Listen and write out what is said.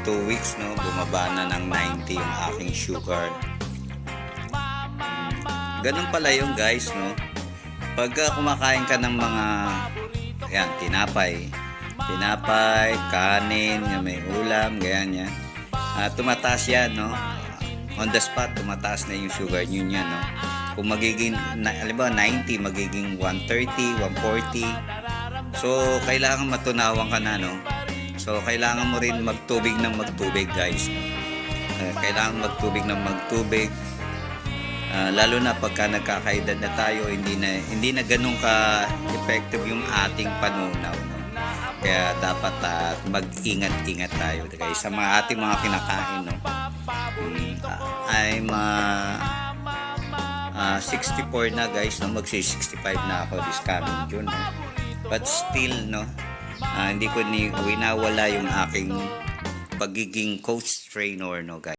2 weeks, no, bumaba na ng 90 yung aking sugar. Ganun pala yung guys, no. Pag kumakain ka ng mga ayan, tinapay, kanin, yung may ulam, ganyan yan. Tumataas yan, no. On the spot, tumataas na yung sugar nyo niya, no. Kung magiging, alam 90, magiging 130, 140. So, kailangan matunawan ka na, no. So, kailangan mo rin magtubig guys. Kailangan magtubig lalo na pagka nagkakaedad na tayo, hindi na ganun ka-effective yung ating panunaw, no? Kaya dapat mag-ingat-ingat tayo guys sa ating mga kinakain, no? I'm 64 na guys, no? Magsi-65 na ako this coming June, no? But still, no, hindi ko winawala yung aking pagiging coach trainer, no guys.